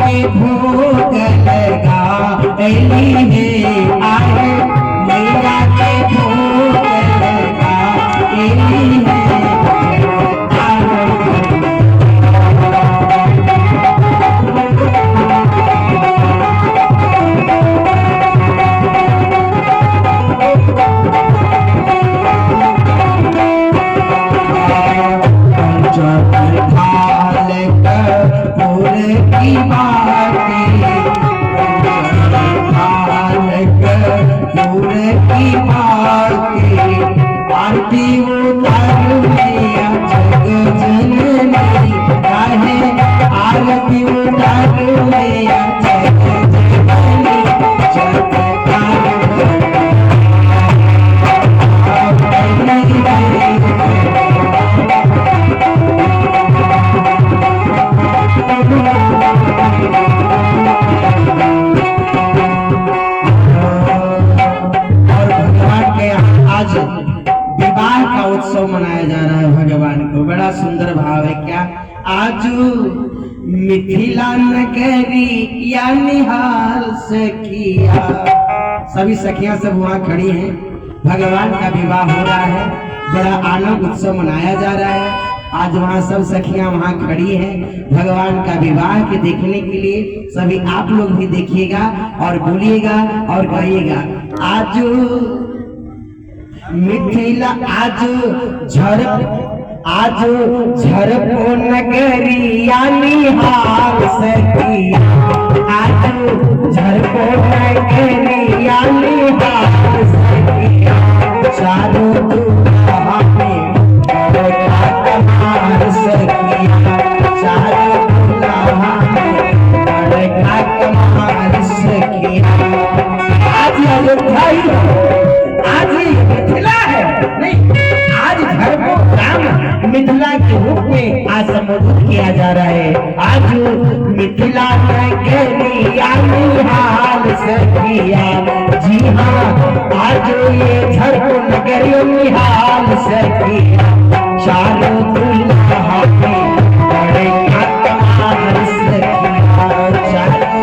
के भोग लगा गई है आए मैया के भोग लगा गई है आरती उतार मैया जग जननी काहे आरती उतार मैया जग जननी आज विवाह का उत्सव मनाया जा रहा है भगवान को। बड़ा सुंदर भाव है क्या। आज मिथिला नगरी या निहाल सखिया, सभी सखियां सब वहाँ खड़ी हैं। भगवान का विवाह हो रहा है, बड़ा आनंद उत्सव मनाया जा रहा है। आज वहाँ सब सखियां वहाँ खड़ी हैं भगवान का विवाह के देखने के लिए। सभी आप लोग भी देखिएगा और बोलिएगा और कहिएगा। आज मिथिला आज झरपो नगरिया निहाल सखिया, आज झरपो नगरिया निहाल सखिया, चारों दुल्हा में बड़ा कमाल सखिया, चारों दुल्हा में बड़ा कमाल सखिया। आज अयोध्या आज मिथिला है, नहीं आज घर को राम मिथिला के रूप में आज संबोधित किया जा रहा है। आज मिथिला नगरिया निहाल सखिया, जी हाँ आज ये घर को नगरिया निहाल सखिया, चारों दुल्हा में बड़े कमाल सखिया, चारों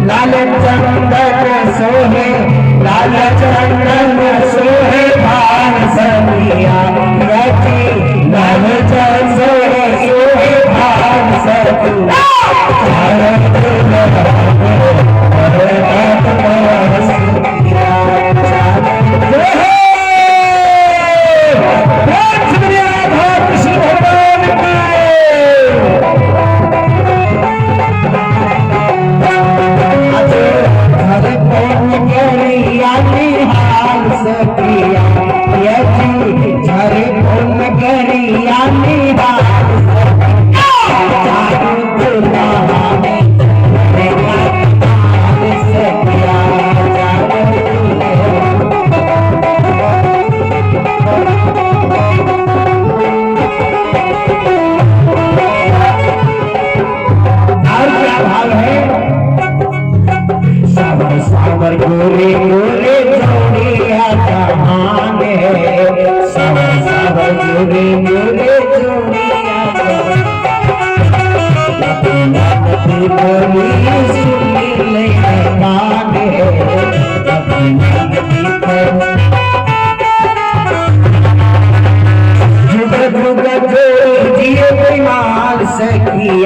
लाल चंदन सोहे, लाल चंदन सोहे भान समिया, लाल चंदन सोहे भान समिया, झरे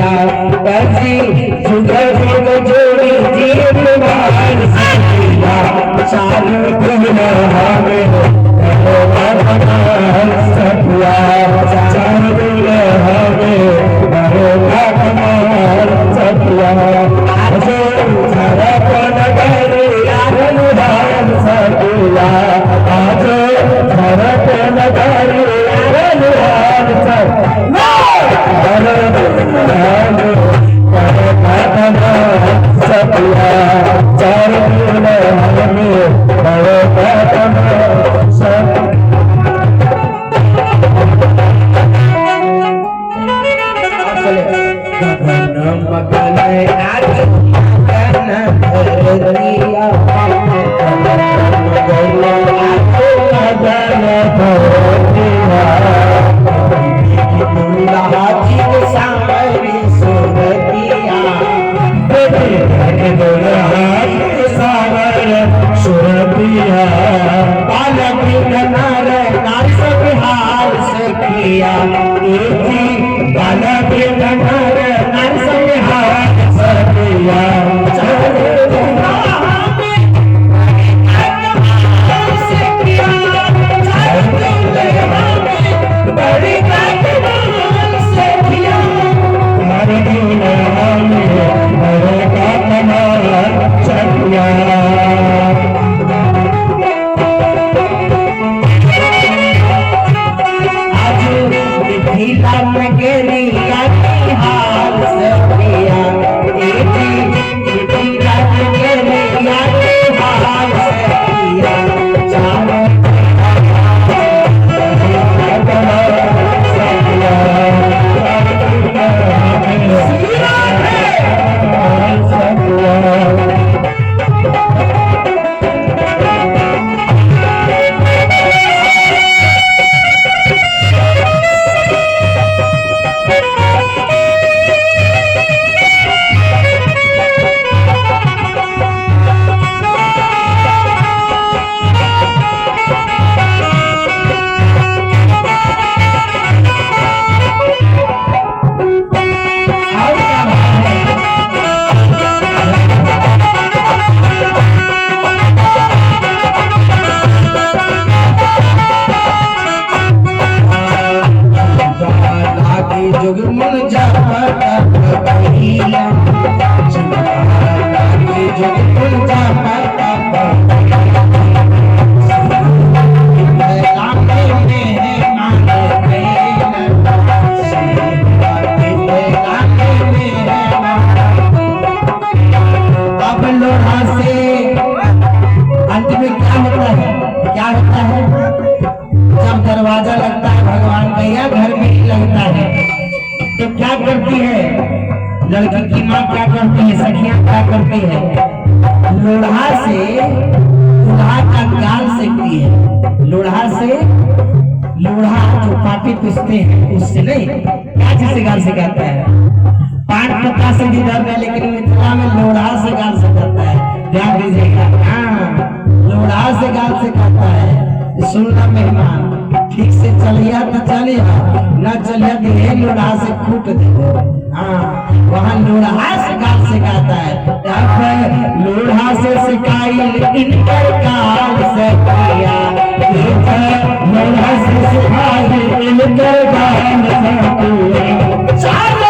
सखिया बजी जुग जुग जोड़ी जीवन सखिया चारू दुल्हा में सखिया चारू दुल्हा में सखिया दरवाजा लगता है भगवान का या घर में ही लगता है, तो क्या करती है लड़की की माँ, क्या करती है सखियां, क्या करती है लोढ़ा से दूल्हा का गाल सेकती है। लोढ़ा से, लोढ़ा जो पाटी पिसते हैं उससे नहीं, क्या चीज से गाल सिखाता है, पान पत्ता से भी दर्द है, लेकिन मिथिला में लोढ़ा से गाल सिखाता है। ध्यान दीजिएगा, हाँ लोढ़ा से गाल सिखाता है। सुनना मेहमान, ठीक से चलिया तो चलिया, न चलिया तो ये लोढ़ा से कूट दे। हाँ वहाँ लोढ़ा से गाल सिखाता है। लोढ़ा से सिखाई इनकर गाल से किया, लोढ़ा से सिखाई इनकर गाल से किया। चारों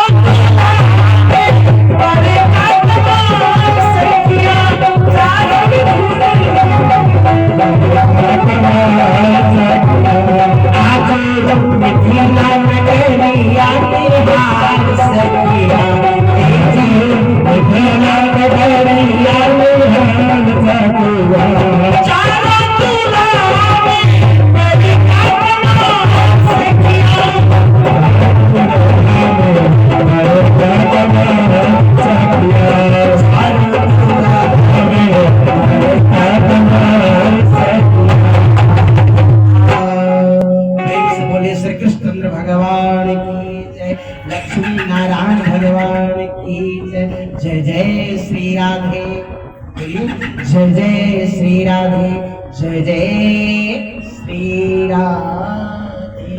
जय जय श्री राधे, जय जय श्री राधे, जय जय श्री राधे।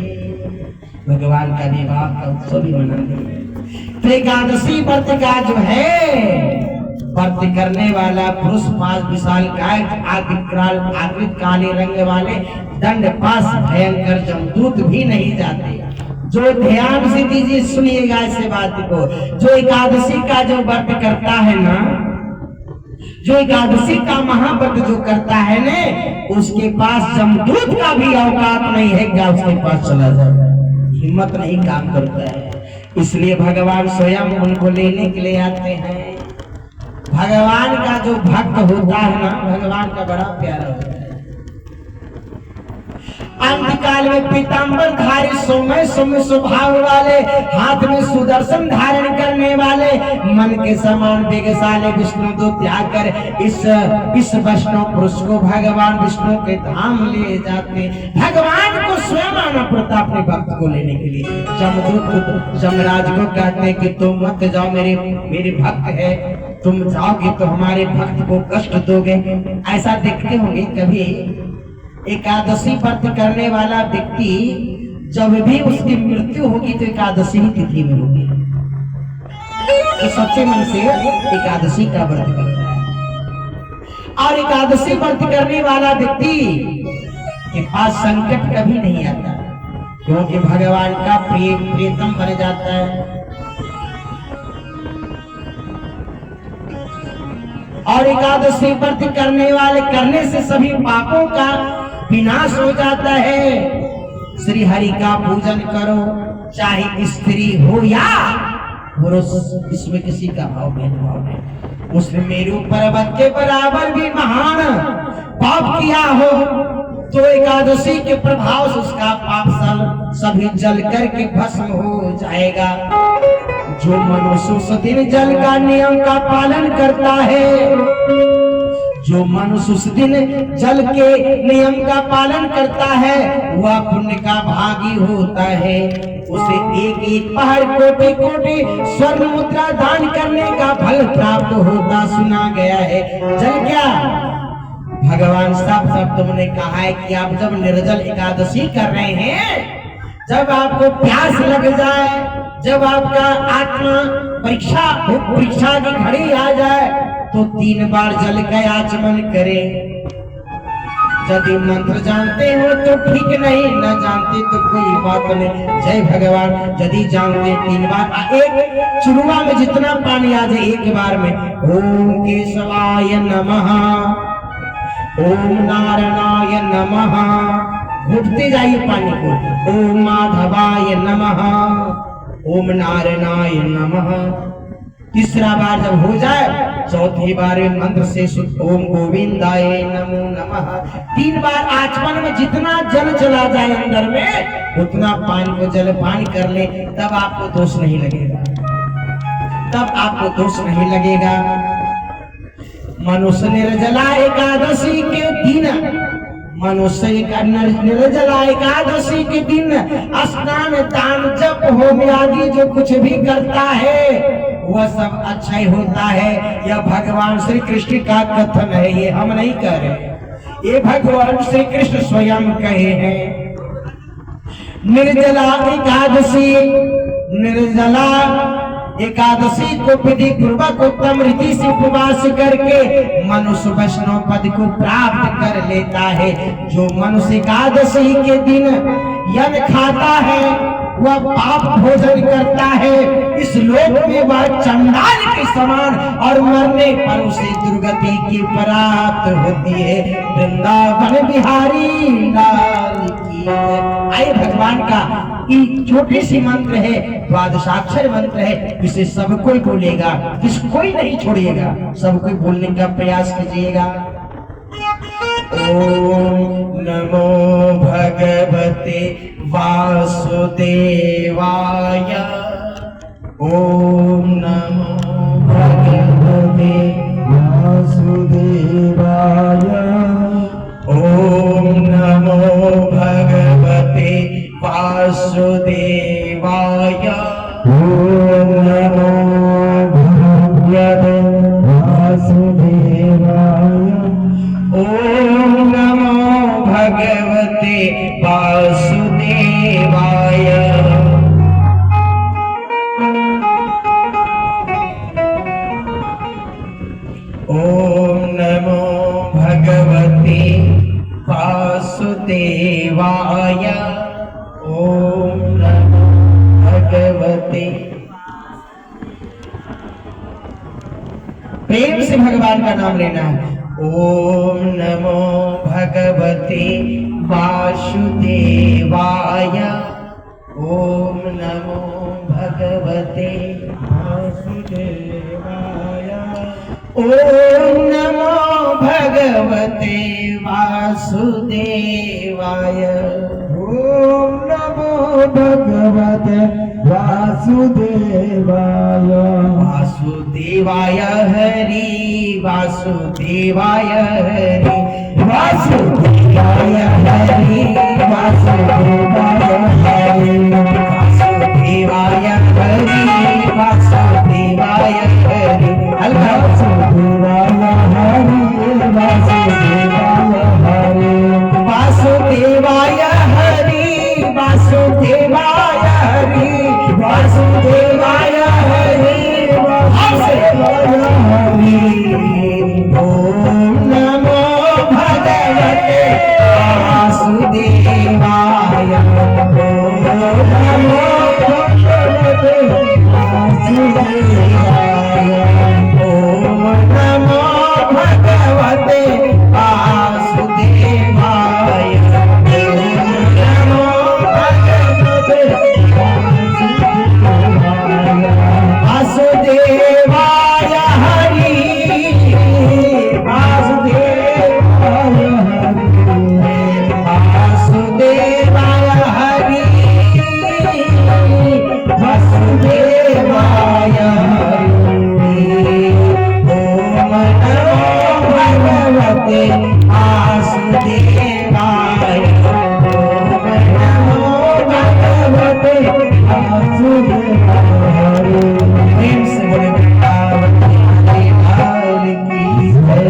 भगवान का विवाह का उत्सव भी मनाते हैं। तो एकादशी व्रत का जो है व्रत करने वाला पुरुष 5 विशाल गाय आकृत काले रंग वाले दंड पास भयंकर जमदूत भी नहीं जाते। जो ध्यान से दीजिए, सुनिएगा ऐसे बात को, जो एकादशी का जो व्रत करता है ना, जो एकादशी का महाव्रत जो करता है ना, उसके पास जमदूत का भी औकात नहीं है, क्या उसके पास चला जाए, हिम्मत नहीं काम करता है। इसलिए भगवान स्वयं उनको लेने के लिए आते हैं। भगवान का जो भक्त होता है ना, भगवान का बड़ा प्यारा होता है। अंतकाल में पीतांबर धारी सौम्य स्वभाव वाले, हाथ में सुदर्शन धारण करने वाले, मन के समान वेगशाली विष्णु तो त्याग कर इस वैष्णव पुरुष को भगवान विष्णु के धाम ले जाते। भगवान को स्वयं आना पड़ता अपने भक्त को लेने के लिए। जमदूत जमराज को कहते हैं कि तुम मत जाओ, मेरे भक्त है, तुम जाओगे तो हमारे भक्त को कष्ट दोगे। ऐसा देखते होंगे कभी, एकादशी व्रत करने वाला व्यक्ति जब भी उसकी मृत्यु होगी तो एकादशी ही तिथि में होगी, तो सच्चे मन से एकादशी का व्रत करता है। और एकादशी व्रत करने वाला व्यक्ति के पास संकट कभी नहीं आता, क्योंकि भगवान का प्रियतम बन जाता है। और एकादशी व्रत करने से सभी पापों का विनाश हो जाता है। श्री हरि का पूजन करो, चाहे स्त्री हो या पुरुष, इसमें किसी का भेदभाव नहीं। उसने मेरू पर्वत के बराबर भी महान पाप किया हो तो एकादशी के प्रभाव से उसका पाप सभी जल करके भस्म हो जाएगा। जो मनुष्य उस दिन जल का नियम का पालन करता है, जो मनुष्य उस दिन जल के नियम का पालन करता है, वह पुण्य का भागी होता है। उसे एक एक पहाड़ कोटि स्वर्ण मुद्रा दान करने का फल प्राप्त होता सुना गया है। जल क्या, भगवान साफ तुमने कहा है कि आप जब निर्जल एकादशी कर रहे हैं, जब आपको प्यास लग जाए, जब आपका आत्मा परीक्षा की घड़ी आ जाए, तो 3 बार जल का आचमन करें। यदि मंत्र जानते हो तो ठीक, नहीं न जानते तो कोई बात नहीं। जय भगवान। यदि जानते 3 बार, एक चुरुआ में जितना पानी आ जाए एक बार में, ओम केशवाय नमः, ओम नारायणाय नमः, घुटते जाइए पानी को, ओम माधवाय नमः, ओम नारायणाय नमः। तीसरा बार जब हो जाए, चौथी बार मंत्र से ओम गोविंदाय नमो नमः। 3 बार आचमन में जितना जल चला जाए अंदर में, उतना पानी को जलपान कर ले, तब आपको दोष नहीं लगेगा, तब आपको दोष नहीं लगेगा। मनुष्य निर्जला एकादशी के दिन, मनुष्य निर्जला एकादशी के दिन स्नान दान जप होम आदि जो कुछ भी करता है वह सब अच्छा ही होता है। यह भगवान श्री कृष्ण का कथन है, ये हम नहीं कह रहे, ये भगवान श्री कृष्ण स्वयं कहे हैं। निर्जला एकादशी को विधि पूर्वक उत्तम रीति से उपवास करके मनुष्य वैष्णव पद को प्राप्त कर लेता है। जो मनुष्य एकादशी के दिन यज्ञ खाता है, वह पाप भोजन करता है, इस लोक में वह चंडाल के समान, और मरने पर उसे दुर्गति की प्राप्त होती है। वृंदावन बिहारी लाल की। आए भगवान का छोटी सी मंत्र है, द्वादशाक्षर मंत्र है, इसे सब कोई बोलेगा, कोई नहीं छोड़िएगा, सब कोई बोलने का प्रयास कीजिएगा। ओम नमो भगवते वासुदेवाय, ओम नमो भगवते वासुदेवाय, ओम नमो भगवते वासुदेवाय, ओम नमो भगवते वासुदेवाय, ओम नमो भगवते वासुदेवाय। प्रेम से भगवान का नाम लेना है। ओम नमो भगवते वासुदेवाय। ओम नमो भगवते वासुदेवाय। ओम नमो भगवते वासुदेवाय। ओम नमो भगवते वासुदेवाय। वासुदेवाय हरि वासुदेवाय हरि वासुदेवाय हरि वासुदेवाय हरि वासुदेवाय हरि वासुदेवाय हरि वासुदेवाय हरि वासुदेवाय हरि वासुदेवाय हरि वासुदेवाय हरि वासुदेवाय हरि। ओम नमो भगवते वासुदेवाय। ओम नमो भगवते वासुदेवाय। ओम नमो भगवते वासुदेवाय। वासुदेवाय हरि वासुदेवाय वासुदेवाय हरि वासुदेवाय हरि। ओम नमो भगवते वासुदेवाय। ओम नमो भगवते वासुदेवाय। प्रेम से बोले वृंदावन लाल की जय।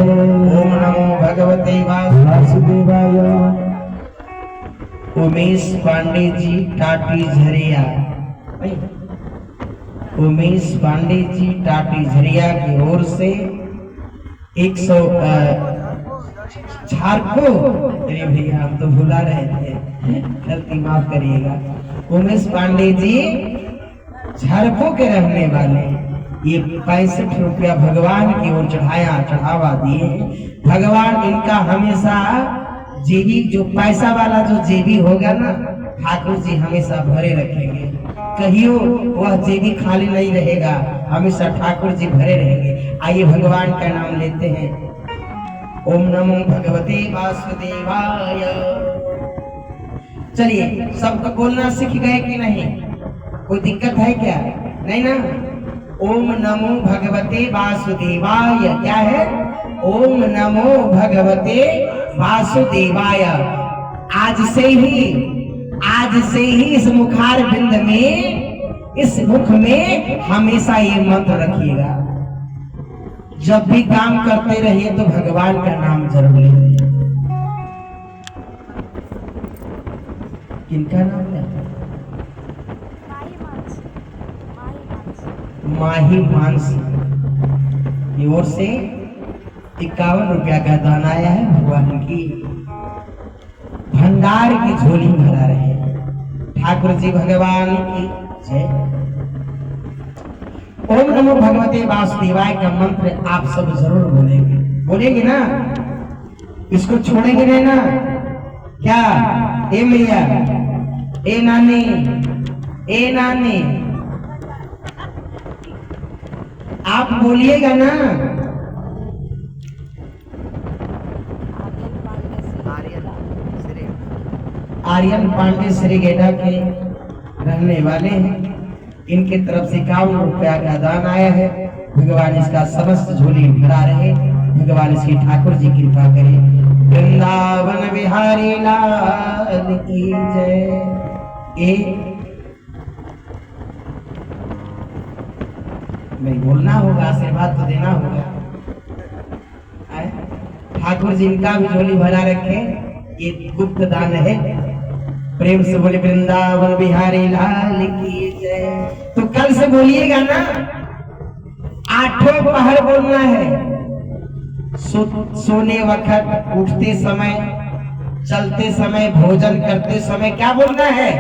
ओम नमो भगवते वासुदेवाय। उमेश पांडे जी टाटी झरिया। उमेश पांडे जी टाटी झरिया की ओर से 100 झारखो। अरे भैया हम तो भुला रहे थे, गलती माफ करिएगा। उमेश पांडे जी झारखो के रहने वाले ये 65 रुपया भगवान की ओर चढ़ावा दिए। भगवान इनका हमेशा जेबी, जो पैसा वाला जो जेबी होगा ना, ठाकुर जी हमेशा भरे रखेंगे। कहियो वह जेबी खाली नहीं रहेगा, हमेशा ठाकुर जी भरे रहेंगे। आइए भगवान का नाम लेते हैं। ओम नमो भगवते वासुदेवाय। चलिए सबको बोलना सीख गए कि नहीं? कोई दिक्कत है क्या? नहीं ना। ओम नमो भगवते वासुदेवाय। क्या है? ओम नमो भगवते वासुदेवाय। आज से ही इस मुखार बिंद में, इस मुख में हमेशा ये मंत्र रखिएगा। जब भी काम करते रहिए तो भगवान का नाम जरूर लीजिए। किनका नाम है? माही मानसी की ओर से 51 रुपया का दान आया है। भगवान की भंडार की झोली भरा रहे। ठाकुर जी भगवान की जय। ओम नमो भगवते वासुदेवाय का मंत्र आप सब जरूर बोलेंगे। बोलेंगे ना? इसको छोड़ेंगे नहीं ना? क्या? ए मैया, ए नानी, ए नानी, आप बोलिएगा ना? आर्यन पांडे श्रीगेटा के रहने वाले हैं। इनके तरफ से 51 रुपया का दान आया है। भगवान इसका समस्त झोली भरा रहे। भगवान इसकी ठाकुर जी कृपा करें। वृंदावन बिहारी लाल की जय। नहीं बोलना होगा, आशीर्वाद तो देना होगा। ठाकुर जी इनका भी झोली भरा रखे। ये गुप्त दान है। प्रेम से बोले वृंदावन बिहारी लाल की जय। तो कल से बोलिएगा ना, 8 पहर बोलना है। सोने वक्त, उठते समय, चलते समय, भोजन करते समय क्या बोलना है?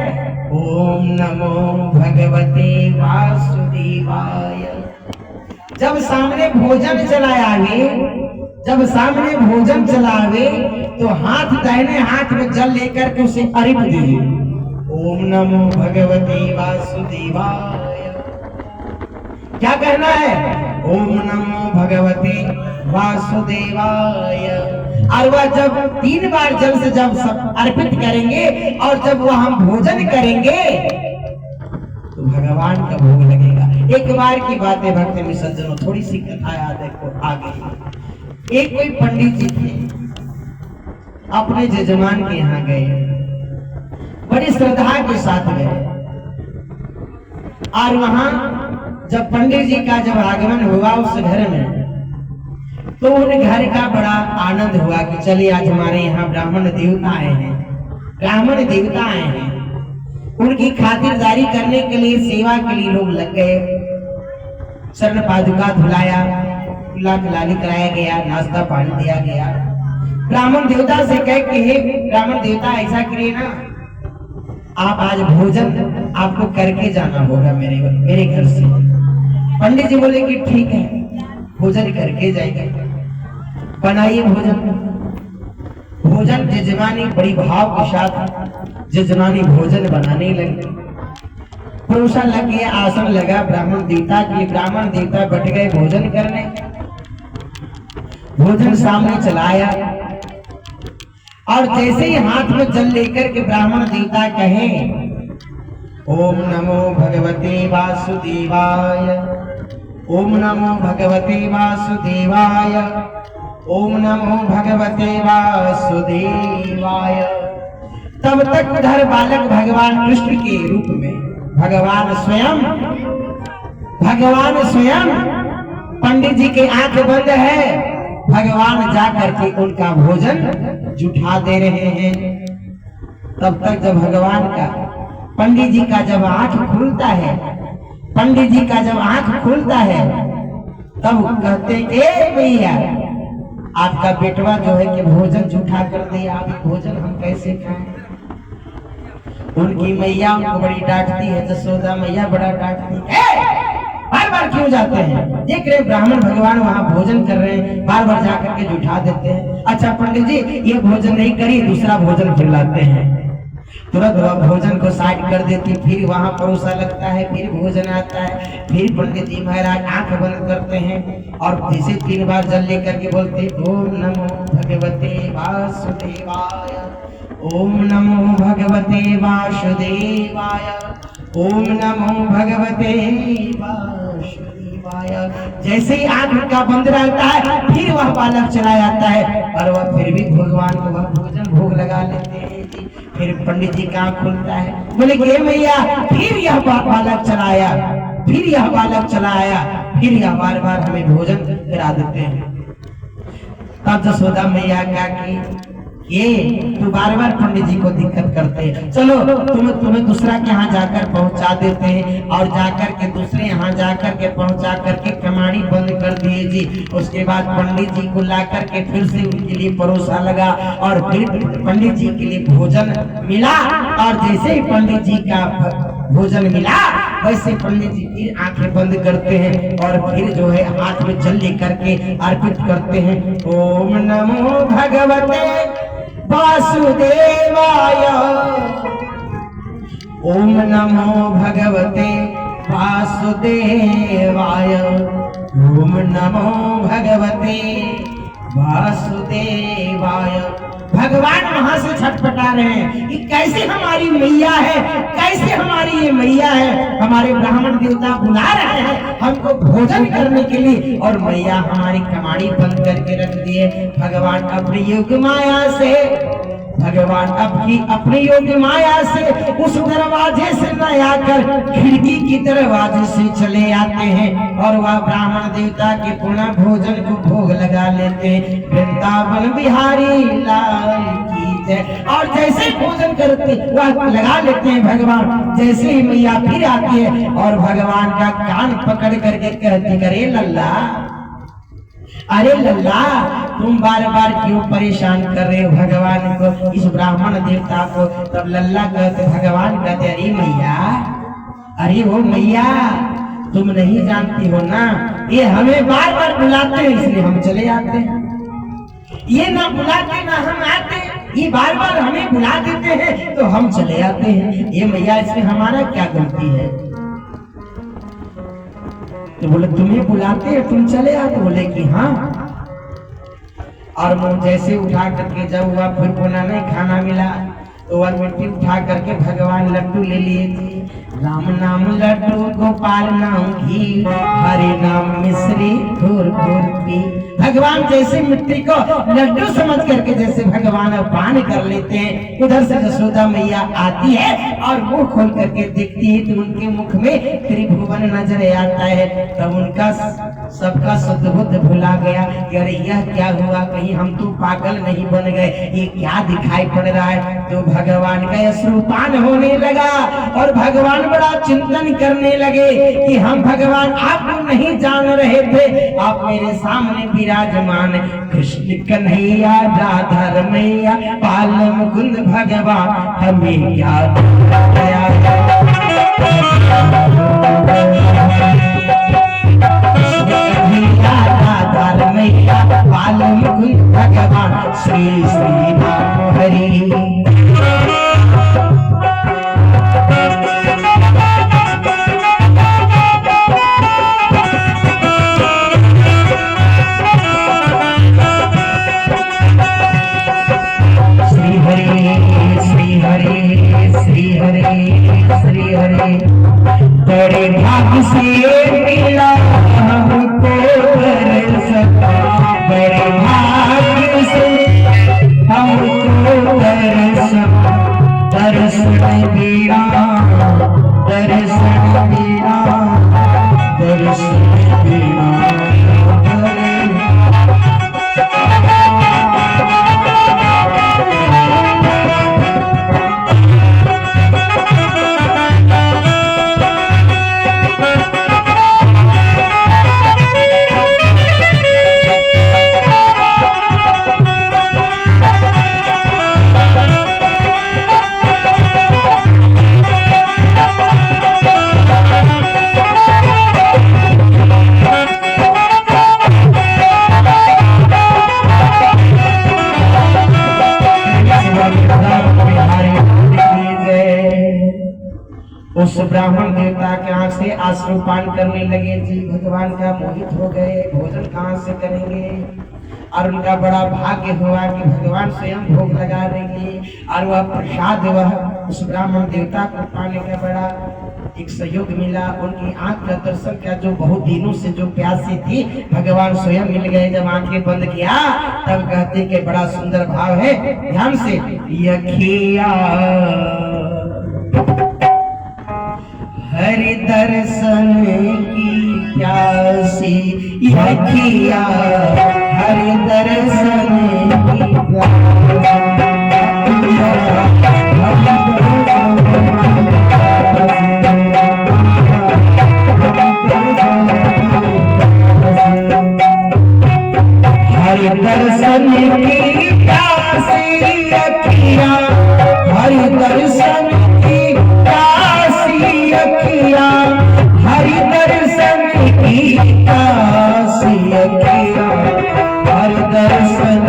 ओम नमो भगवते वासुदेवाय। जब सामने भोजन चलावे, जब सामने भोजन चलावे तो हाथ दाहिने हाथ में जल लेकर के उसे अर्घ दीजिए। ओम नमो भगवते वासुदेवाय। क्या कहना है? ओम नमो भगवते वासुदेवाय। और वह जब 3 बार जल से जब सब अर्पित करेंगे और जब वह हम भोजन करेंगे तो भगवान का भोग लगेगा। एक बार की बात है भक्त में सज्जनों, थोड़ी सी कथा याद है आगे। एक कोई पंडित जी थे, अपने जजमान के यहाँ गए, बड़ी श्रद्धा के साथ गए और वहां जब पंडित जी का जब आगमन हुआ उस घर में, तो उन घर का बड़ा आनंद हुआ कि चलिए आज हमारे यहाँ ब्राह्मण देवता आए हैं, ब्राह्मण देवता आए हैं। उनकी खातिरदारी करने के लिए, सेवा के लिए लोग लग गए। चरण पादुका धुलाया, खिलानी कराया गया, नाश्ता पानी दिया गया। ब्राह्मण देवता से कहे कि हे ब्राह्मण देवता, ऐसा करिए ना, आप आज भोजन आपको करके जाना होगा मेरे घर से। पंडित जी बोले कि ठीक है, भोजन करके जाएंगे। बनाइए भोजन। भोजन जजमानी बड़ी भाव के साथ जजमानी भोजन बनाने लगी। परोसा लग गया, आसन लगा ब्राह्मण देवता के। ब्राह्मण देवता बैठ गए भोजन करने। भोजन सामने चलाया और जैसे ही हाथ में जल लेकर के ब्राह्मण देवता कहे ओम नमो भगवते वासुदेवाय, ओम नमो भगवते वासुदेवाय, ओम नमो भगवते वासुदेवाय। तब तक उधर बालक भगवान कृष्ण के रूप में भगवान स्वयं पंडित जी के आंख बंद है, भगवान जा करके उनका भोजन जुठा दे रहे हैं। तब तक जब भगवान का, पंडित जी का जब आंख खुलता है, पंडित जी का जब आंख खुलता है तब कहते ए भैया, आपका बेटवा जो है कि भोजन जुठा कर दिया, आप भोजन हम कैसे खाएं? उनकी मैया उनको बड़ी डांटती है, जसोदा मैया बड़ा डांटती है। बार बार क्यों जाते हैं? देख रहे ब्राह्मण भगवान वहाँ भोजन कर रहे हैं, बार बार जाकर के जुठा देते हैं। अच्छा पंडित जी, ये भोजन नहीं करिए, दूसरा भोजन फिर लाते हैं। तुरंत वह भोजन को साइड कर देती, फिर वहाँ परोसा लगता है, फिर भोजन आता है, फिर पंडित जी महाराज आंख बंद करते हैं और जैसे 3 बार जल लेकर के बोलते ओम नमो भगवते वासुदेवाय, ओम नमो भगवते वासुदेवाय, ओम नमो भगवते वासुदेवाय। जैसे ही आंख का बंद रहता है फिर वह बालक चला जाता है और वह फिर भी भगवान को वह भोजन भोग लगा लेते हैं। फिर पंडित जी का आंख खुलता है, बोले कि मैया फिर यह बालक चलाया, फिर यह बालक चलाया, फिर यह बार बार हमें भोजन करा देते हैं। तब जसोदा मैया क्या की, ये तू बार बार पंडित जी को दिक्कत करते हैं, चलो तुम्हें दूसरा के यहाँ जाकर पहुंचा देते हैं। और जाकर के दूसरे यहाँ जाकर के पहुंचा करके कमाड़ी बंद कर दिए जी। उसके बाद पंडित जी को ला करके फिर से उनके लिए परोसा लगा और फिर पंडित जी के लिए भोजन मिला। और जैसे ही पंडित जी का भोजन मिला वैसे पंडित जी फिर आंखें बंद करते हैं और फिर जो है हाथ में जल लेकर के अर्पित करते हैं। ओम नमो भगवते वासुदेवाय, ओम नमो भगवते वासुदेवाय, ओम नमो भगवते वासुदेवाय। भगवान वहां से छटपटा रहे हैं कि कैसे हमारी मैया है, कैसे हमारी ये मैया है, हमारे ब्राह्मण देवता बुला रहे हैं हमको भोजन करने के लिए और मैया हमारी कमाड़ी बंद करके रख दिए। भगवान अपनी योग माया से, भगवान अपनी योग माया से उस दरवाजे से न आकर खिड़की की दरवाजे से चले आते हैं और वह ब्राह्मण देवता के पुनः भोजन को भोग लगा लेते हैं। वृंदावन बिहारी लाल की जय। और जैसे भोजन करते वह लगा लेते हैं भगवान, जैसे ही मैया फिर आती है और भगवान का कान पकड़ करके कहती करे लल्ला, अरे लल्ला तुम बार बार क्यों परेशान कर रहे हो भगवान को, इस ब्राह्मण देवता को। तब लल्ला कहते, भगवान कहते अरे मैया, अरे वो मैया तुम नहीं जानती हो ना, ये हमें बार बार बुलाते हैं इसलिए हम चले आते हैं। ये ना बुलाते ना हम आते, ये बार बार हमें बुला देते हैं तो हम चले आते हैं। ये मैया इसमें हमारा क्या गलती है? तो बोले तुम्हें बुलाते हैं तुम चले आते। बोले कि हाँ। और मुंह जैसे उठा करके जब हुआ फिर बोला नहीं खाना मिला तो वह मिट्टी उठा करके भगवान लड्डू ले लिए थे। राम नाम लड्डू गोपाल नाम घी, हरे नाम मिश्री घोर घोर पी। भगवान जैसे मिट्टी को लड्डू समझ करके जैसे भगवान पान कर लेते हैं, उधर से यशोदा मैया आती है और मुंह खोल करके देखती है तो उनके मुख में त्रिभुवन नजर आता है। तब उनका सबका सद्बुद्ध भुला गया कि अरे यह क्या हुआ, कहीं हम तो पागल नहीं बन गए, ये क्या दिखाई पड़ रहा है। तो भगवान का अश्रुपान होने लगा और भगवान बड़ा चिंतन करने लगे कि हम भगवान आपको नहीं जान रहे थे, आप मेरे सामने विराजमान कृष्ण कन्हैया राधा रमैया पाल मुकुंद भगवान हमें याद आया। राधा रमैया पाल मुकुंद भगवान श्री श्री राम हरि। बड़े भाग से मिला हमको दर्शन, बड़े भाग से हमको दर्शन, दर्शन मेरा दर्शन मेरा दर्शन मेरा। उस ब्राह्मण देवता के आंख से आश्रुपान करने लगे जी। भगवान का मोहित हो गए, भोजन कहाँ से करेंगे। और उनका बड़ा भाग्य हुआ कि भगवान स्वयं भोग लगा देंगे और वह प्रसाद वह उस ब्राह्मण देवता को पाने का बड़ा एक सहयोग मिला। उनकी आंख का दर्शन का जो बहुत दिनों से जो प्यासी थी भगवान स्वयं मिल गए। जब आंखें बंद किया तब कहते कि बड़ा सुंदर भाव है, ध्यान से। यखिया हरि दर्शन की प्यासी, यखिया हरि दर्शन की प्यासी। हरि दर्शन की प्यासी अखिया, हरि दर्शन की प्यासी अखिया, हरि दर्शन की प्यासी अखिया, हरि दर्शन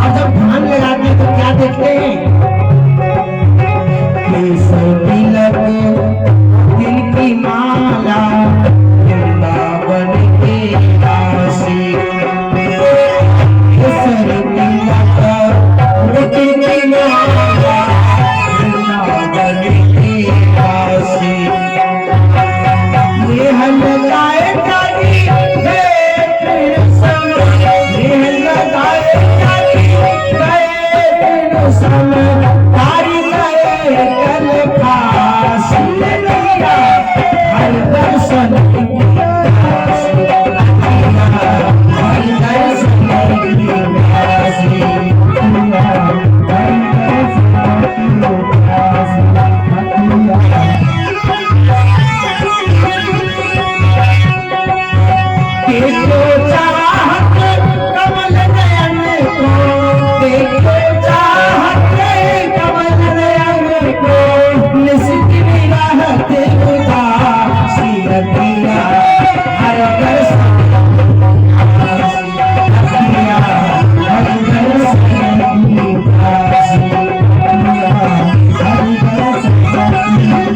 और जब ध्यान लगाते हैं तो क्या देखते हैं? केसर तिलक दिल की माला वृंदावन के काशी। केसर तिलक दिल की माला वृंदावन के काशी। ये लगाए तारी गए कृष्ण, ये लगाए तारी गए कृष्ण, तारी गए कल फांसी। हर दर्शन की प्यासी, हर दर्शन की प्यासी, देखो चाहत कमल नयन को, देखो चाहत कमल नयन को, निश्चित रहत उदासी रखिया। हर दर्शन रखिया, हर दर्शन की प्यासी, हर दर्शन की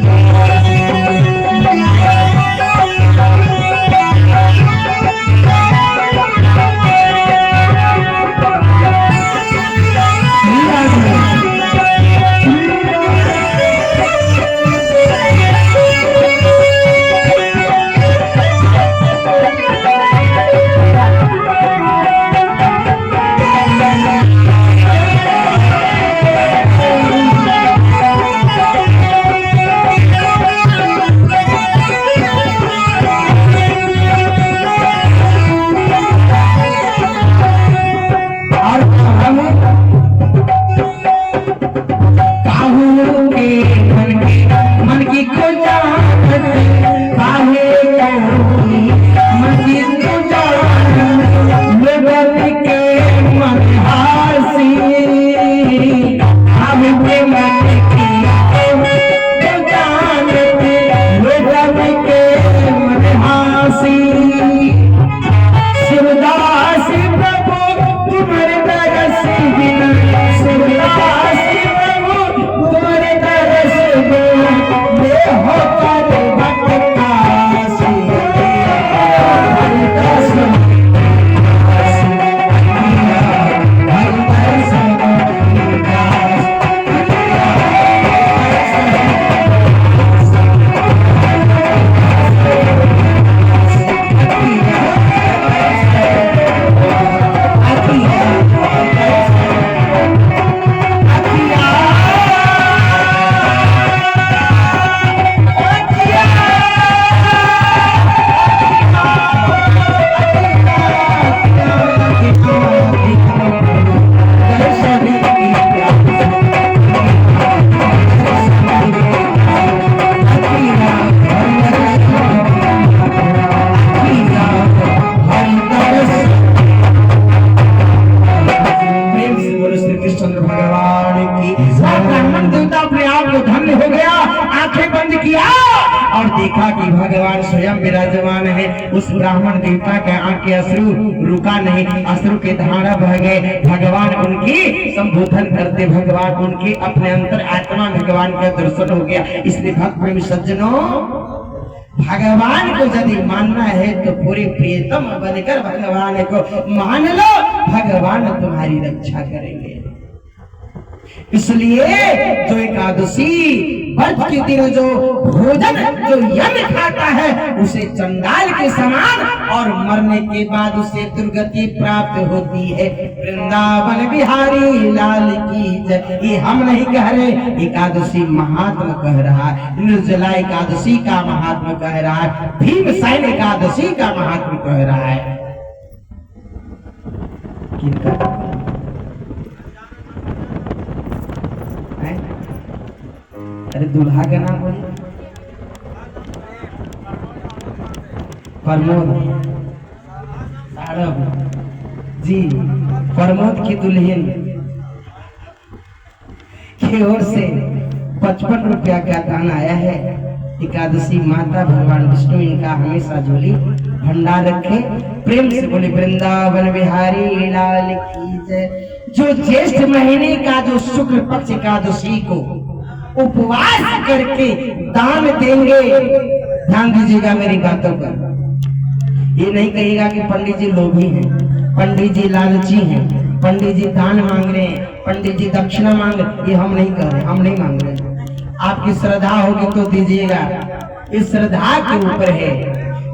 देखा कि भगवान स्वयं विराजमान है। उस ब्राह्मण देवता के आंख के अश्रु रुका नहीं, अश्रु के धारा बह गए। भगवान उनकी संबोधन करते, भगवान उनके अपने अंतर आत्मा भगवान का दर्शन हो गया। इसलिए भक्त प्रेमी सज्जनों, भगवान को यदि मानना है तो पूरे प्रियतम बनकर भगवान को मान लो, भगवान तुम्हारी रक्षा करेंगे। इसलिए जो एकादशी व्रत के दिन जो भोजन जो यज्ञ खाता है उसे चंडाल के समान, और मरने के बाद उसे दुर्गति प्राप्त होती है। वृंदावन बिहारी लाल की जय। ये हम नहीं कह रहे, एकादशी महात्मा कह रहा है, निर्जला एकादशी का महात्मा कह रहा है, भीमसेन एकादशी का महात्मा कह रहा है। किनका अरे दूल्हा का नाम बोलिए। प्रमोद सारब जी, प्रमोद की दुल्हन की ओर से 55 रुपया का दान आया है। एकादशी माता भगवान विष्णु इनका हमेशा झोली भंडार रखे। प्रेम से बोले वृंदावन बिहारी लाल की जय। जो ज्येष्ठ महीने का जो शुक्ल पक्ष एकादशी को उपवास करके दान देंगे, ध्यान दीजिएगा मेरी बातों पर। ये नहीं कहिएगा कि पंडित जी लोभी हैं, पंडित जी लालची हैं, पंडित जी दान मांग रहे हैं, पंडित जी दक्षिणा मांग रहे। ये हम नहीं कर रहे, हम नहीं मांग रहे। आपकी श्रद्धा होगी तो दीजिएगा, इस श्रद्धा के ऊपर है।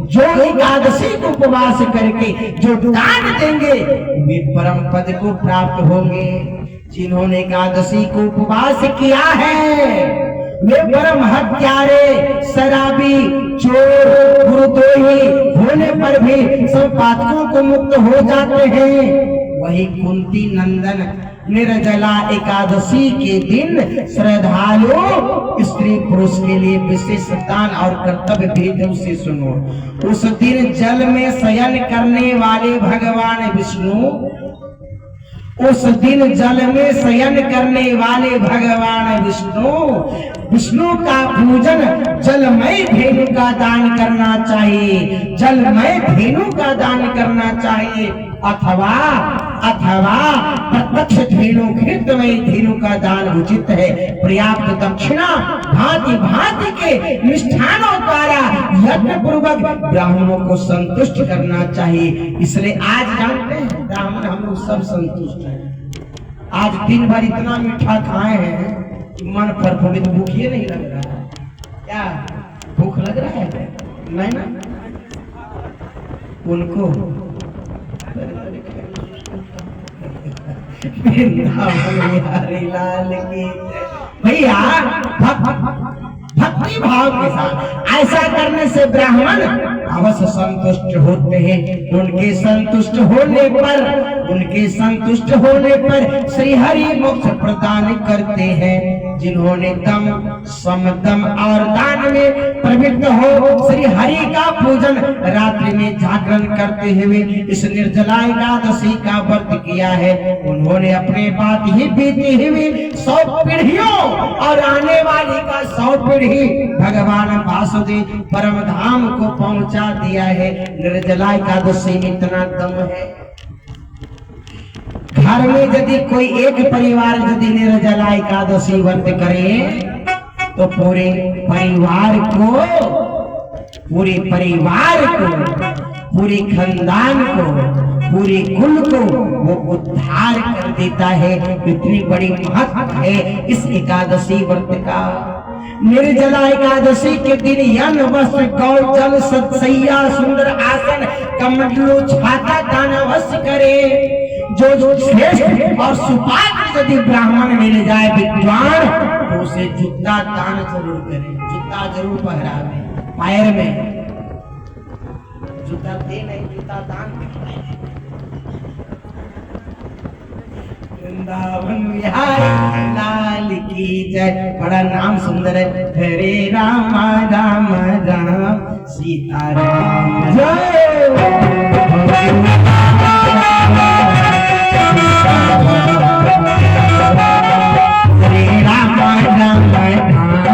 जो एकादशी को उपवास करके जो दान देंगे वे परम पद को प्राप्त होंगे। जिन्होंने एकादशी को उपवास किया है वे परम हत्यारे, शराबी, चोर, गुरुद्रोही होने पर भी सब पातकों को मुक्त हो जाते हैं। वही कुंती नंदन निर्जला एकादशी के दिन श्रद्धालु स्त्री पुरुष के लिए विशेष दान और कर्तव्य भेद से सुनो। उस दिन जल में शयन करने वाले भगवान विष्णु, उस दिन जल में शयन करने वाले भगवान विष्णु का पूजन जलमय धेनु का दान करना चाहिए, जलमय धेनु का दान करना चाहिए, अथवा प्रत्यक्ष धेनु घृतमय धेनु का दान उचित है। पर्याप्त दक्षिणा भांति भांति के निष्ठानों द्वारा यज्ञ पूर्वक ब्राह्मणों को संतुष्ट करना चाहिए। इसलिए आज जानते हैं ब्राह्मण हम लोग सब संतुष्ट हैं। आज दिन भर इतना मीठा खाए हैं कि मन प्रफुल्लित, भूख ये नहीं लग रहा है। क्या भूख लग रहा है? नहीं ना? उनको लाल की भैया भक्ति भाव के साथ ऐसा करने से ब्राह्मण अवश्य संतुष्ट होते हैं। उनके संतुष्ट होने पर श्री हरि मोक्ष प्रदान करते हैं। जिन्होंने दम समदम और दान में प्रवृत्त हो श्री हरि का पूजन रात्रि में जागरण करते हुए इस निर्जला एकादशी का व्रत किया है, उन्होंने अपने बात ही बीती हुई 100 पीढ़ियों और आने वाली का 100 पीढ़ी भगवान वासुदेव परम धाम को पहुंचा दिया है। निर्जला एकादशी में इतना दम है। घर में यदि कोई एक परिवार यदि निर्जला एकादशी व्रत करे तो पूरे परिवार को, पूरे खानदान को, पूरे कुल को वो उद्धार कर देता है। इतनी बड़ी महत्व है इस एकादशी व्रत का। निर्जला एकादशी के दिन यन वस्त्र गौ जल सत्सैया सुंदर आसन कमंडलू छाता दान अवश्य करे। जो श्रेष्ठ और सुपात्र यदि ब्राह्मण मिल जाए विद्वान तो उसे जूता दान जरूर करे, जूता जरूर पहरावे पैर में। जूता दे नहीं, जूता दान दिखाए। वृंदावन बिहारी लाल की जय। बड़ा नाम सुंदर है। हरे राम राम राम सीता राम जय। हरे राम राम राम सीता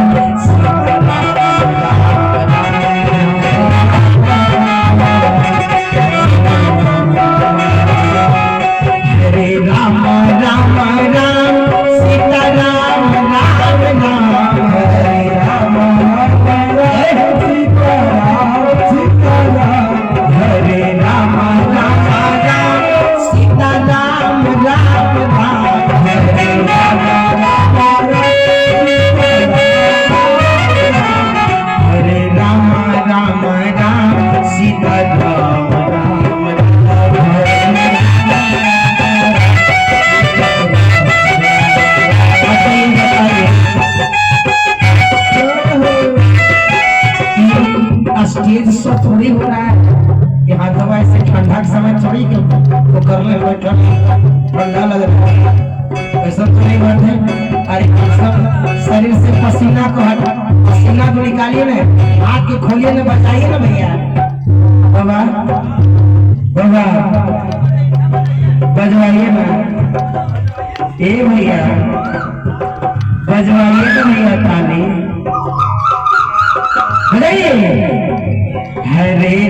थोड़ी हो रहा है कि हाथ दवा ऐसे ठंडा के समय थोड़ी तो करने बैठा ठंडा लग रहा है, ऐसा तो नहीं बात है। अरे सब शरीर से पसीना को निकालिए ना, आग के खोलिए ना, बचाइए ना भैया। बाबा बजवाइए ना, ए भैया बजवाइए ना भैया ताली। हरे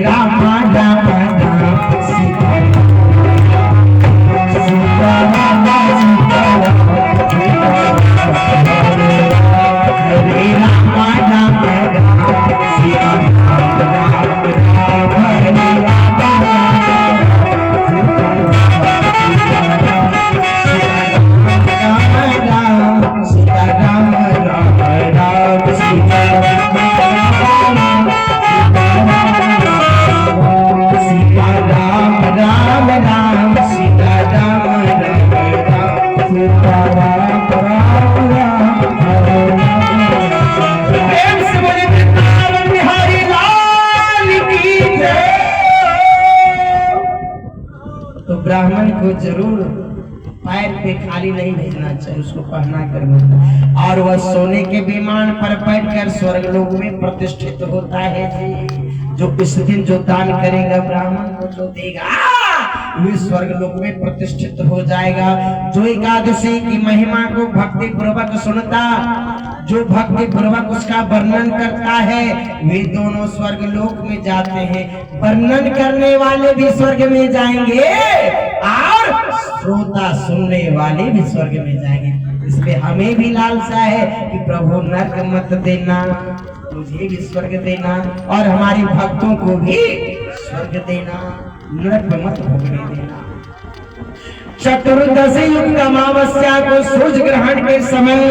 राम राम राम सीता सीता राम सीता हरे राम राम राम सीता ब्राह्मण को जरूर पैर पे खाली नहीं भेजना चाहिए, उसको पहना कर भेजना। और वह सोने के विमान पर बैठकर स्वर्ग लोक में प्रतिष्ठित होता है जी। जो इस दिन जो दान करेगा ब्राह्मण को जो देगा वे स्वर्ग लोक में प्रतिष्ठित हो जाएगा। जो एकादशी की महिमा को भक्ति पूर्वक सुनता, जो भक्ति पूर्वक उसका वर्णन करता है, वे दोनों स्वर्ग लोक में जाते हैं। वर्णन करने वाले भी स्वर्ग में जाएंगे और श्रोता सुनने वाले भी स्वर्ग में जाएंगे। इसलिए हमें भी लालसा है कि प्रभु नरक मत देना, मुझे भी स्वर्ग देना और हमारे भक्तों को भी स्वर्ग देना, नरक मत भोगने देना। चतुर्दशी युक्त अमावस्या को सूर्य ग्रहण के समय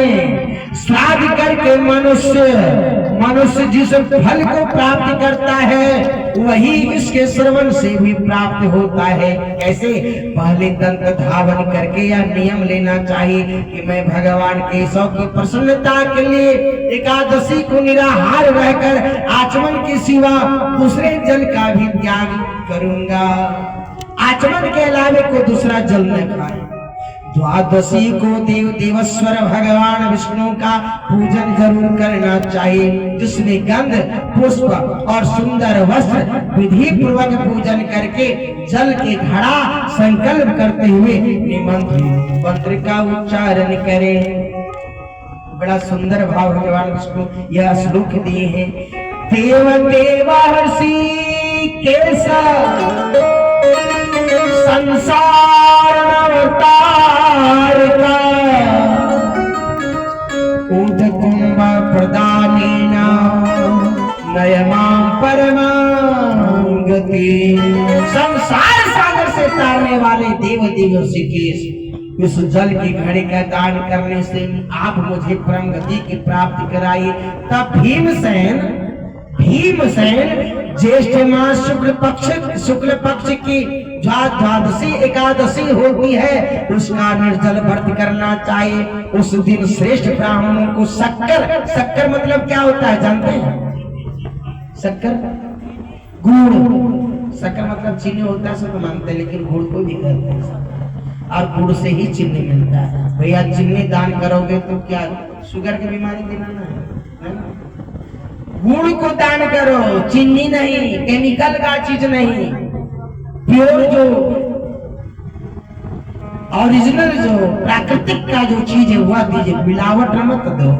श्राद्ध करके मनुष्य जिस फल को प्राप्त करता है वही इसके श्रवण से भी प्राप्त होता है। कैसे? पहले दंत धावन करके या नियम लेना चाहिए कि मैं भगवान केशव की प्रसन्नता के लिए एकादशी को निराहार रहकर आचमन के सिवा दूसरे जल का भी त्याग करूंगा, आचमन के अलावे कोई दूसरा जल न खाए। द्वादशी को देव देवेश्वर भगवान विष्णु का पूजन जरूर करना चाहिए, जिसमें गंध पुष्प और सुंदर वस्त्र विधि पूर्वक पूजन करके जल के घड़ा संकल्प करते हुए निमंत्र मंत्र का उच्चारण करें। बड़ा सुंदर भाव भगवान विष्णु यह श्लोक दिए हैं। देव देवर्षि केशव संसार अवतार का ऊट कुंभ प्रदानेन नयमां परमां गति। संसार सागर से तारने वाले देव देवर्षि केश, इस जल की घड़े का दान करने से आप मुझे परम गति की प्राप्ति कराइए। तब भीमसेन ज्येष्ठ मास शुक्ल पक्ष की द्वादशी एकादशी होती है, उसका निर्जल व्रत करना चाहिए। उस दिन श्रेष्ठ ब्राह्मणों को शक्कर मतलब क्या होता है जानते हैं? शक्कर गुड़, शक्कर मतलब चीनी होता है, सब मानते हैं, लेकिन गुड़ को भी कहते हैं और गुड़ से ही चीनी मिलता है। भैया चीनी दान करोगे तो क्या शुगर की बीमारी दिलाना है ना? गुड़ को दान करो, चीनी नहीं, केमिकल का चीज नहीं, प्योर जो ओरिजिनल जो प्राकृतिक का जो चीज है वह दीजिए, मिलावट मत दो।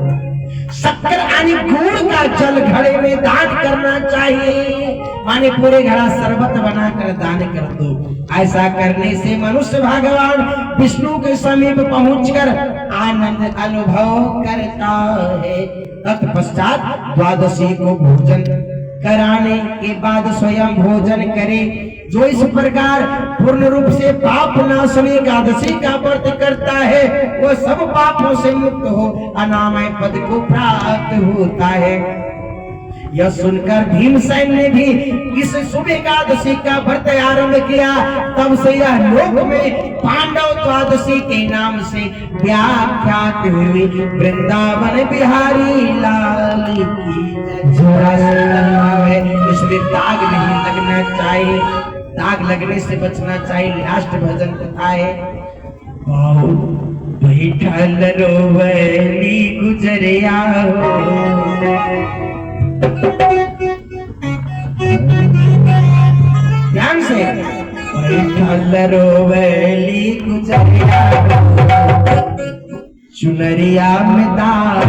शक्कर यानी गुड़ का जल घड़े में दान करना चाहिए, माने पूरे घड़ा शरबत बनाकर दान कर दो। ऐसा करने से मनुष्य भगवान विष्णु के समीप पहुंचकर आनंद अनुभव करता है। तत्पश्चात द्वादशी को भोजन कराने के बाद स्वयं भोजन करे। जो इस प्रकार पूर्ण रूप से पाप नाशनी एकादशी का व्रत करता है वो सब पापों से मुक्त हो अनामय पद को प्राप्त होता है। यह सुनकर भीमसेन ने भी इस शुभ एकादशी का व्रत आरंभ किया। तब से यह लोक में पांडव द्वादशी के नाम से व्याख्यात हुई। वृंदावन बिहारी लाल की जय। इसलिए दाग नहीं लगना चाहिए, दाग लगने से बचना चाहिए। लास्ट भजन कथा है, बैठल रोवली गुजरिया हो, ध्यान से, बैठल रोवली गुजरिया चुनरिया में दाग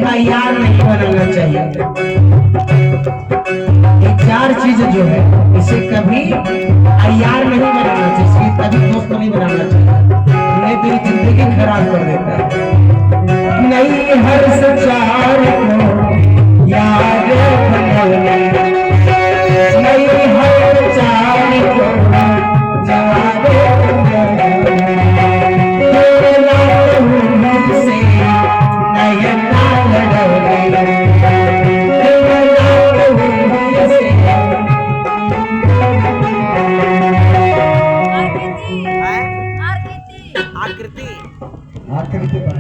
तैयार नहीं बनाना चाहिए। ये चार चीज जो है इसे कभी तैयार नहीं बनाना चाहिए, इसलिए कभी दोस्त नहीं बनाना चाहिए, नहीं तेरी जिंदगी खराब कर देता है। नहीं हर सचार को याद बनाना, नहीं हर चार को याद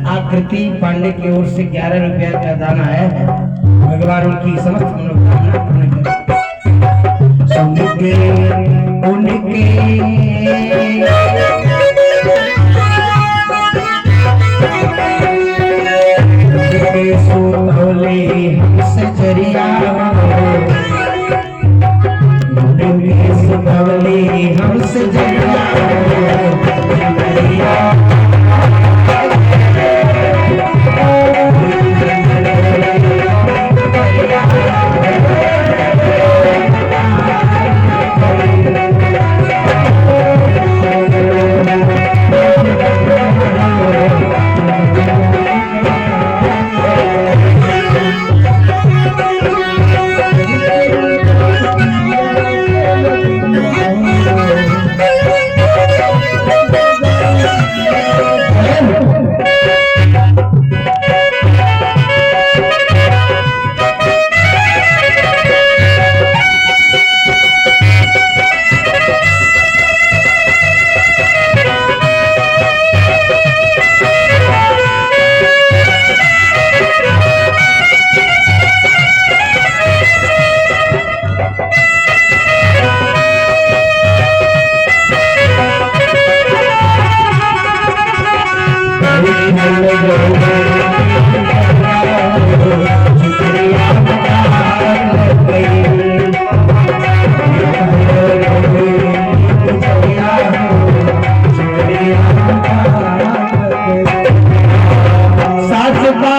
आकृति पांडे की ओर से 11 रुपया का दान आया है। भगवान उनकी समस्त मनोकामना पूर्ण करें। सुनके उनके सुनोले हमसे जरिया, सुनोले हमसे जरिया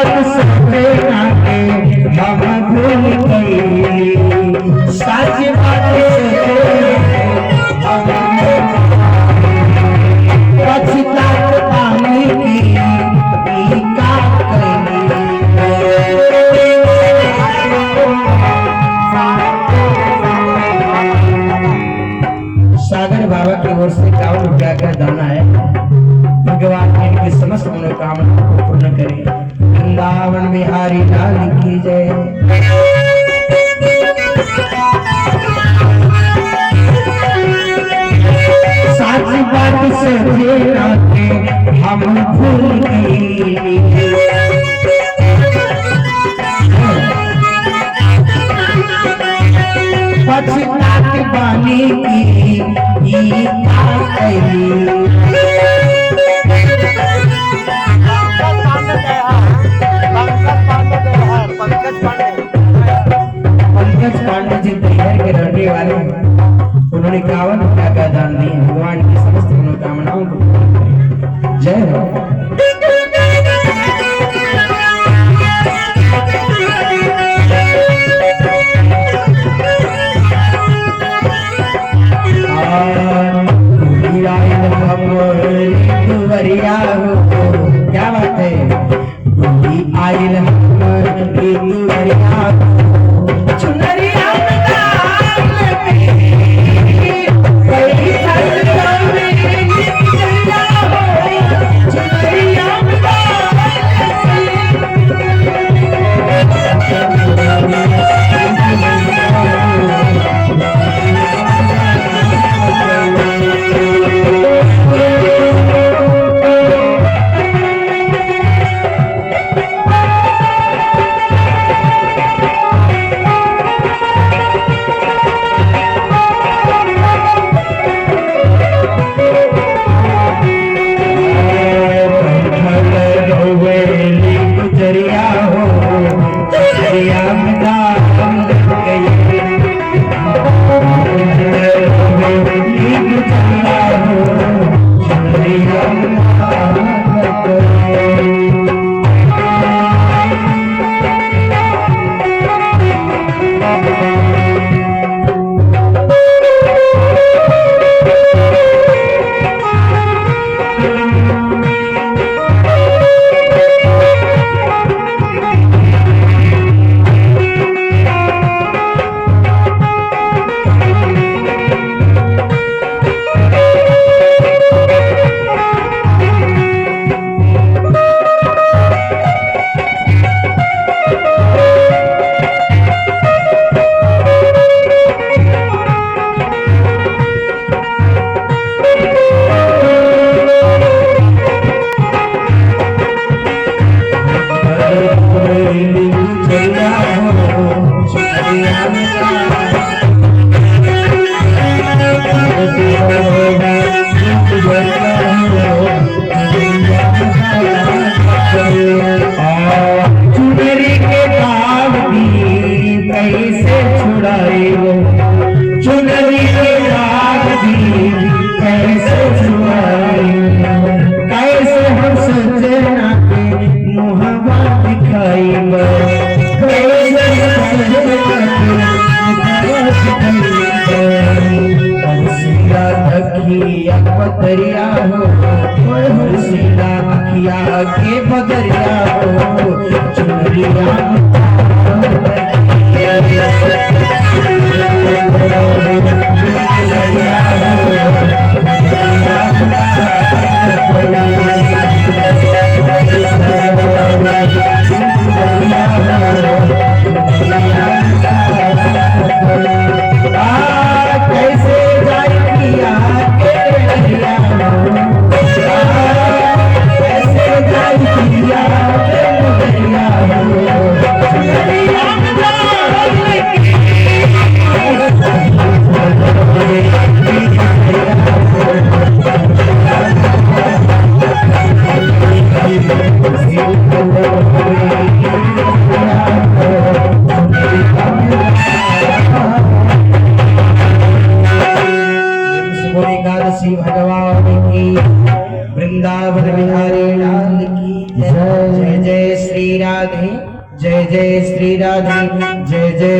बात सोचे ना के हम भूल गई, सच बात सोचे पछतात पानी की का सागर बाबा की ओर से 51 रुपया का दाना है। भगवान इनकी समस्त मनोकामना को पूर्ण करे। वृंदावन बिहारी लाल की जय। सच बात सोचे राते हम भूल गई, पछतात बानी की का पंकज पांडे जी बिहार के रहने वाले हैं। उन्होंने 51 रुपया का दान दिया। भगवान की समस्त मनोकामनाओं को पूर्ण करें। जय हो। क्या बात है, आइल हमारी दुवरिया चुनरिया बदरिया हो, सीधा अखिया के बदरिया हो, चुनरिया एकादशी भगवान की, वृंदावन बिहारी लाल की जय। जय जय श्री श्री राधे, जय जय श्री राधे, जय जय